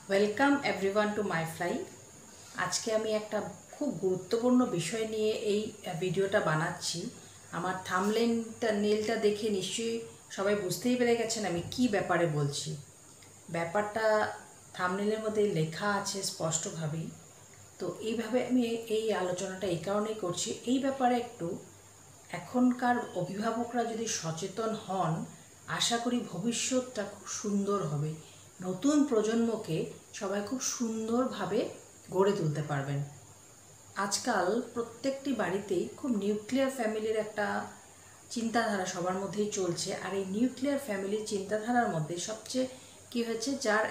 Welcome everyone to my fly. আজকে আমি একটা খুব গুরুত্বপূর্ণ বিষয় নিয়ে এই ভিডিওটা বানাচ্ছি। আমার থাম্বনেলটা দেখে নিশ্চয়ই সবাই বুঝতেই পেরে গেছেন আমি কি ব্যাপারে বলছি। ব্যাপারটা থাম্বনেলের মধ্যে লেখা আছে স্পষ্টভাবেই। তো এইভাবে আমি এই আলোচনাটা এই কারণেই করছি, এই ব্যাপারে একটু এখনকার অভিভাবকরা যদি সচেতন হন, আশা করি ভবিষ্যৎটা খুব সুন্দর হবে। নতুন প্রজন্মকে সবাই খুব সুন্দরভাবে গড়ে তুলতে পারবেন। আজকাল প্রত্যেকটি বাড়িতেই খুব নিউক্লিয়ার ফ্যামিলির একটা চিন্তাধারা সবার মধ্যেই চলছে। আর এই নিউক্লিয়ার ফ্যামিলির চিন্তাধারার মধ্যে সবচেয়ে কী হয়েছে, যার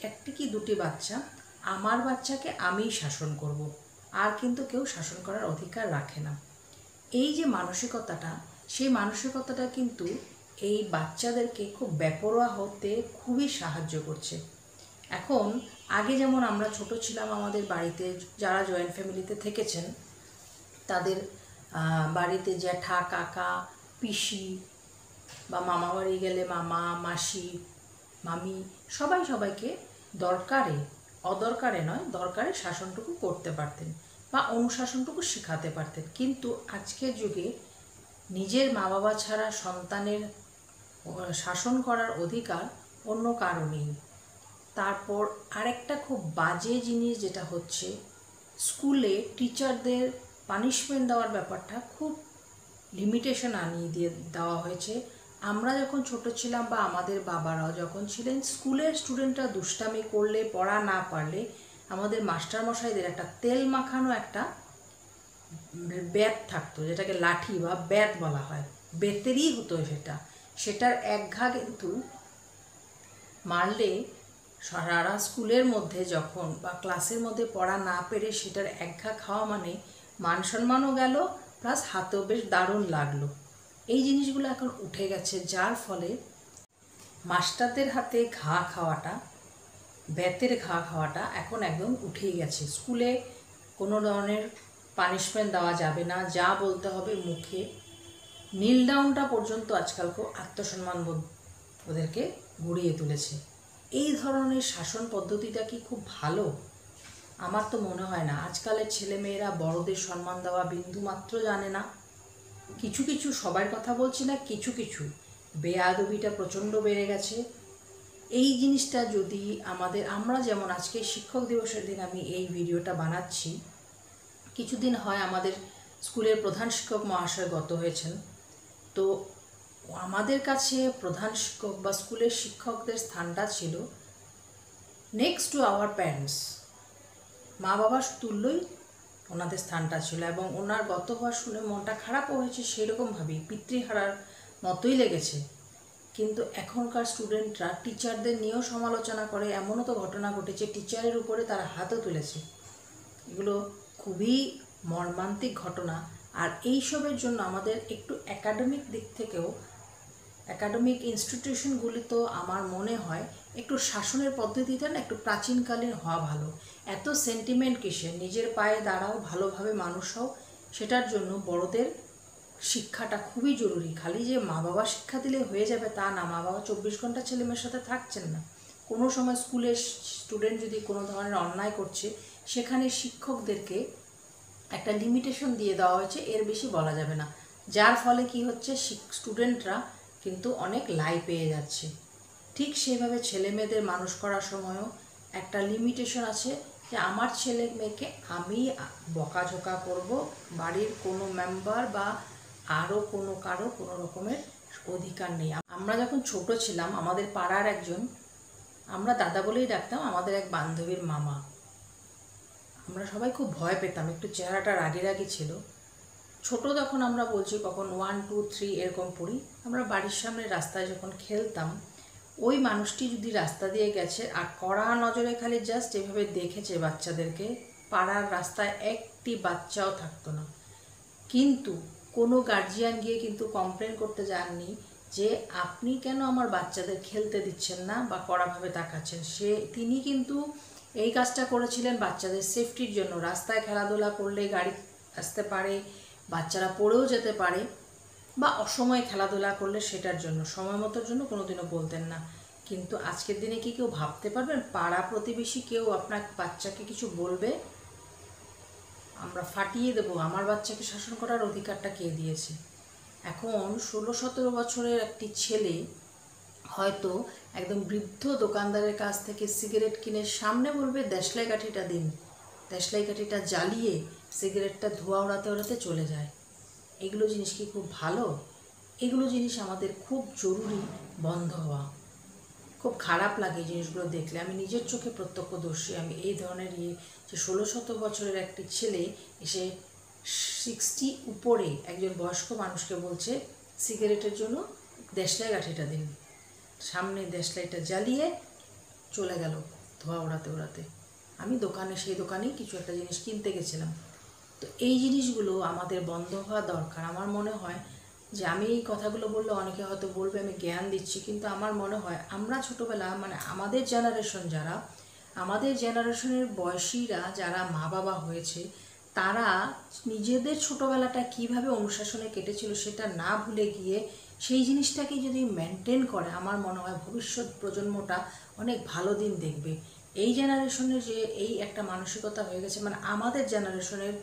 একটি কি দুটি বাচ্চা, আমার বাচ্চাকে আমিই শাসন করব, আর কিন্তু কেউ শাসন করার অধিকার রাখে না। এই যে মানসিকতাটা, সেই মানসিকতাটা কিন্তু এই বাচ্চাদেরকে খুব বেপরোয়া হতে খুবই সাহায্য করছে। এখন আগে যেমন আমরা ছোট ছিলাম, আমাদের বাড়িতে যারা জয়েন্ট ফ্যামিলিতে থেকেছেন তাদের বাড়িতে জ্যাঠা, কাকা, পিসি বা মামা বাড়ি গেলে মামা, মাসি, মামি সবাই সবাইকে দরকারে, অদরকারে নয়, দরকারে শাসনটুকু করতে পারতেন বা অনুশাসনটুকু শেখাতে পারতেন। কিন্তু আজকের যুগে নিজের মা বাবা ছাড়া সন্তানের শাসন করার অধিকার অন্য কারো নেই। তারপর আরেকটা খুব বাজে জিনিস যেটা হচ্ছে, স্কুলে টিচারদের পানিশমেন্ট দেওয়ার ব্যাপারটা খুব লিমিটেশন আনিয়ে দিয়ে দেওয়া হয়েছে। আমরা যখন ছোট ছিলাম বা আমাদের বাবারাও যখন ছিলেন, স্কুলের স্টুডেন্টরা দুষ্টামি করলে, পড়া না পারলে আমাদের মাস্টারমশাইদের একটা তেল মাখানো একটা ব্যাত থাকতো, যেটাকে লাঠি বা ব্যাত বলা হয়, বেতেরই হতো সেটার এক ঘা কিন্তু মারলে সারা স্কুলের মধ্যে যখন বা ক্লাসের মধ্যে পড়া না পেরে সেটার এক ঘা খাওয়া মানে মান সম্মানও গেল, প্লাস হাতেও বেশ দারুণ লাগলো। এই জিনিসগুলো এখন উঠে গেছে, যার ফলে মাস্টারদের হাতে ঘা খাওয়াটা, বেতের ঘা খাওয়াটা এখন একদম উঠেই গেছে। স্কুলে কোনো ধরনের পানিশমেন্ট দেওয়া যাবে না, যা বলতে হবে মুখে। নীল ডাউনটা পর্যন্ত আজকাল খুব আত্মসম্মানবোধ ওদেরকে গড়িয়ে তুলেছে। এই ধরনের শাসন পদ্ধতিটা কি খুব ভালো? আমার তো মনে হয় না। আজকালের ছেলেমেয়েরা বড়দের সম্মান দেওয়া বিন্দুমাত্র জানে না। কিছু কিছু, সবার কথা বলছি না, কিছু কিছু বেয়াদবিটা প্রচণ্ড বেড়ে গেছে। এই জিনিসটা যদি আমরা যেমন আজকে শিক্ষক দিবসের দিন আমি এই ভিডিওটা বানাচ্ছি, কিছুদিন হয় আমাদের স্কুলের প্রধান শিক্ষক মহাশয় গত হয়েছেন। তো আমাদের কাছে প্রধান শিক্ষক বা স্কুলের শিক্ষকদের স্থানটা ছিল নেক্সট টু আওয়ার প্যারেন্টস, মা বাবার তুল্যই ওনাদের স্থানটা ছিল। এবং ওনার গত হওয়া শুনে মনটা খারাপও হয়েছে, সেরকমভাবেই পিতৃহারার মতোই লেগেছে। কিন্তু এখনকার স্টুডেন্টরা টিচারদের নিয়েও সমালোচনা করে, এমনও তো ঘটনা ঘটেছে টিচারের উপরে তারা হাতও তুলেছে। এগুলো খুবই মর্মান্তিক ঘটনা। আর এইসবের জন্য আমাদের একটু একাডেমিক দিক থেকেও, একাডেমিক ইনস্টিটিউশনগুলি তো আমার মনে হয় একটু শাসনের পদ্ধতিটা না একটু প্রাচীনকালীন হওয়া ভালো। এত সেন্টিমেন্ট কিসের? নিজের পায়ে দাঁড়াও, ভালোভাবে মানুষ হও। সেটার জন্য বড়দের শিক্ষাটা খুবই জরুরি। খালি যে মা বাবা শিক্ষা দিলে হয়ে যাবে তা না। মা বাবা 24 ঘন্টা ছেলেমেয়ের সাথে থাকছেন না। কোনো সময় স্কুলের স্টুডেন্ট যদি কোনো ধরনের অন্যায় করছে, সেখানে শিক্ষকদেরকে একটা লিমিটেশন দিয়ে দেওয়া হয়েছে, এর বেশি বলা যাবে না। যার ফলে কি হচ্ছে, স্টুডেন্টরা কিন্তু অনেক লাই পেয়ে যাচ্ছে। ঠিক সেইভাবে ছেলে মেয়েদের মানুষ করার সময়ও একটা লিমিটেশন আছে, যে আমার ছেলে মেয়েকে আমি বকাঝোকা করব, বাড়ির কোনো মেম্বার বা আরও কারো কোনো রকমের অধিকার নেই। আমরা যখন ছোট ছিলাম, আমাদের পাড়ার একজন, আমরা দাদা বলেই ডাকতাম, আমাদের এক বান্ধবীর মামা, আমরা সবাই খুব ভয় পেতাম, একটু চেহারাটা রাগি রাগি ছিল। ছোট যখন আমরা বলছি কখন 1, 2, 3 এরকম পড়ি, আমরা বাড়ির সামনে রাস্তায় যখন খেলতাম, ওই মানুষটি যদি রাস্তা দিয়ে গেছে আর কড়া নজরে খালি জাস্ট এভাবে দেখেছে বাচ্চাদেরকে, পাড়ার রাস্তায় একটি বাচ্চাও থাকতো না। কিন্তু কোনো গার্জিয়ান গিয়ে কিন্তু কমপ্লেন করতে যাননি যে আপনি কেন আমার বাচ্চাদের খেলতে দিচ্ছেন না বা কড়াভাবে তাকাচ্ছেন। তিনি কিন্তু এই কাজটা করেছিলেন বাচ্চাদের সেফটির জন্য। রাস্তায় খেলাধুলা করলে গাড়ি আসতে পারে, বাচ্চারা পড়েও যেতে পারে, বা অসময়ে খেলাধুলা করলে সেটার জন্য, সময় মতোর জন্য কোনোদিনও বলতেন না। কিন্তু আজকের দিনে কি কেউ ভাবতে পারবেন পাড়া প্রতিবেশী কেউ আপনার বাচ্চাকে কিছু বলবে? আমরা ফাটিয়ে দেবো, আমার বাচ্চাকে শাসন করার অধিকারটা কে দিয়েছে? এখন 16-17 বছরের একটি ছেলে হয়তো একদম বৃদ্ধ দোকানদারের কাছ থেকে সিগারেট কিনে সামনে বলবে দেশলাই কাঠিটা দিন, দেশলাই কাঠিটা জ্বালিয়ে সিগারেটটা ধোঁয়া ওড়াতে ওড়াতে চলে যায়। এগুলো জিনিস কি খুব ভালো? এগুলো জিনিস আমাদের খুব জরুরি বন্ধ হওয়া। খুব খারাপ লাগে এই জিনিসগুলো দেখলে। আমি নিজের চোখে প্রত্যক্ষদর্শী। আমি এই ধরনের যে 16-17 বছরের একটি ছেলে এসে 60 উপরে একজন বয়স্ক মানুষকে বলছে সিগারেটের জন্য দেশলাই কাঠিটা দিন, সামনে দেশলাইটা জ্বালিয়ে চলে গেল ধোঁয়া ওড়াতে ওড়াতে। আমি সেই দোকানেই কিছু একটা জিনিস কিনতে গেছিলাম। তো এই জিনিসগুলো আমাদের বন্ধ হওয়া দরকার। আমার মনে হয় যে আমি এই কথাগুলো বললে অনেকে হয়তো বলবে আমি জ্ঞান দিচ্ছি, কিন্তু আমার মনে হয় আমরা ছোটোবেলা মানে আমাদের জেনারেশন যারা, আমাদের জেনারেশনের বয়সীরা যারা মা বাবা হয়েছে, তারা নিজেদের ছোটোবেলাটা কিভাবে অনুশাসনে কেটেছিল সেটা না ভুলে গিয়ে সেই জিনিসটাকে যদি মেনটেন করে, আমার মনে হয় ভবিষ্যৎ প্রজন্মটা অনেক ভালো দিন দেখবে। এই জেনারেশনের যে এই একটা মানসিকতা হয়ে গেছে, মানে আমাদের জেনারেশনের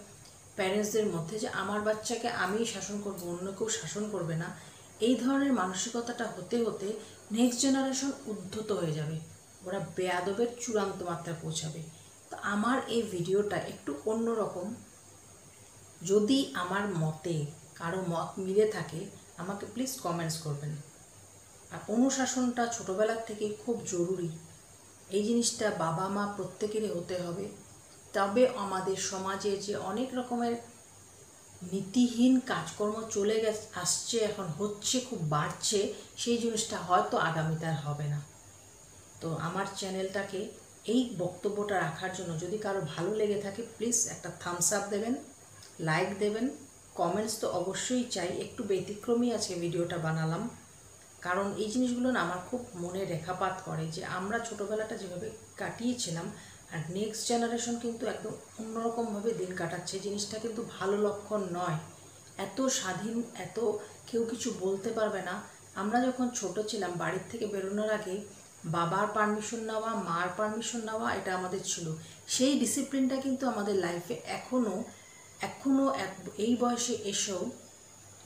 প্যারেন্টসদের মধ্যে যে আমার বাচ্চাকে আমিই শাসন করব, অন্য কেউ শাসন করবে না, এই ধরনের মানসিকতাটা হতে হতে নেক্সট জেনারেশন উদ্ধত হয়ে যাবে, ওরা বেয়াদবের চূড়ান্ত মাত্রায় পৌঁছাবে। তো আমার এই ভিডিওটা একটু অন্যরকম। যদি আমার মতে কারো মত মিলে থাকে আমাকে প্লিজ কমেন্টস করবেন। আর অনুশাসনটা ছোটোবেলার থেকেই খুব জরুরি। এই জিনিসটা বাবা মা প্রত্যেকেরই হতে হবে। তবে আমাদের সমাজে যে অনেক রকমের নীতিহীন কাজকর্ম চলে আসছে, এখন হচ্ছে, খুব বাড়ছে, সেই জিনিসটা হয়তো আগামীতে আর হবে না। তো আমার চ্যানেলটাকে এই বক্তব্যটা রাখার জন্য যদি কারো ভালো লেগে থাকে প্লিজ একটা থামস আপ দেবেন, লাইক দেবেন, কমেন্টস তো অবশ্যই চাই। একটু ব্যতিক্রমী আজকে ভিডিওটা বানালাম, কারণ এই জিনিসগুলো না আমার খুব মনে রেখাপাত করে যে আমরা ছোটোবেলাটা যেভাবে কাটিয়েছিলাম আর নেক্সট জেনারেশন কিন্তু একদম অন্যরকমভাবে দিন কাটাচ্ছে। জিনিসটা কিন্তু ভালো লক্ষণ নয়। এত স্বাধীন, এত কেউ কিছু বলতে পারবে না। আমরা যখন ছোট ছিলাম বাড়ির থেকে বেরোনোর আগে বাবার পারমিশন নেওয়া, মার পারমিশন নেওয়া, এটা আমাদের ছিল। সেই ডিসিপ্লিনটা কিন্তু আমাদের লাইফে এখনও এই বয়সে এসেও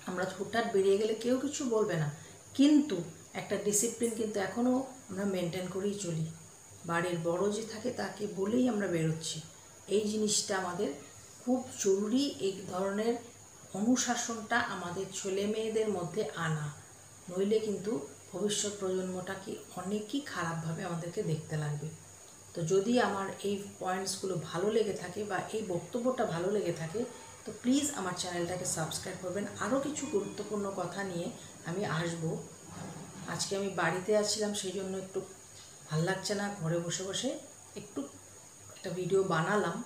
আমরা হুটহাট বেরিয়ে গেলে কেউ কিছু বলবে না, কিন্তু একটা ডিসিপ্লিন কিন্তু এখনও আমরা মেনটেন করেই চলি। বাড়ির বড় যে থাকে তাকে বলেই আমরা বেরোচ্ছি। এই জিনিসটা আমাদের খুব জরুরি। এই ধরনের অনুশাসনটা আমাদের ছেলে মেয়েদের মধ্যে আনা, নইলে কিন্তু ভবিষ্যৎ প্রজন্মটাকে অনেকই খারাপভাবে আমাদেরকে দেখতে লাগবে। তো যদি আমার এই পয়েন্টসগুলো ভালো লেগে থাকে বা এই বক্তব্যটা ভালো লেগে থাকে তো প্লিজ আমার চ্যানেলটাকে সাবস্ক্রাইব করবেন। আরও কিছু গুরুত্বপূর্ণ কথা নিয়ে আমি আসব। আজকে আমি বাড়িতে আছিলাম, সেই জন্য একটু ভাল লাগছে না, ঘরে বসে বসে একটু একটা ভিডিও বানালাম।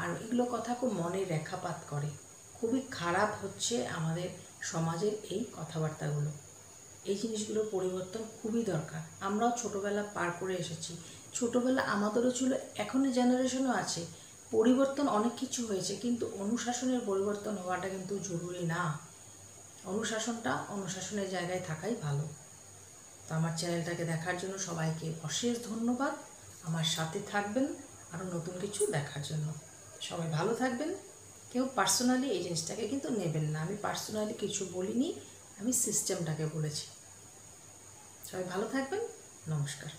আর এগুলো কথা খুব মনে রেখাপাত করে। খুবই খারাপ হচ্ছে আমাদের সমাজের এই কথাবার্তাগুলো। এই জিনিসগুলোর পরিবর্তন খুবই দরকার। আমরাও ছোটোবেলা পার করে এসেছি, ছোটোবেলা আমাদেরও ছিল, এখনের জেনারেশনও আছে। পরিবর্তন অনেক কিছু হয়েছে, কিন্তু অনুশাসনের পরিবর্তন হওয়াটা কিন্তু জরুরি না। অনুশাসনের জায়গায় থাকাই ভালো। তো আমার চ্যানেলটাকে দেখার জন্য সবাইকে অশেষ ধন্যবাদ। আমার সাথে থাকবেন আরও নতুন কিছু দেখার জন্য। সবাই ভালো থাকবেন। কেউ পার্সোনালি এই জিনিসটাকে কিন্তু নেবেন না, আমি পার্সোনালি কিছু বলিনি, আমি সিস্টেমটাকে বলেছি। সবাই ভালো থাকবেন। নমস্কার।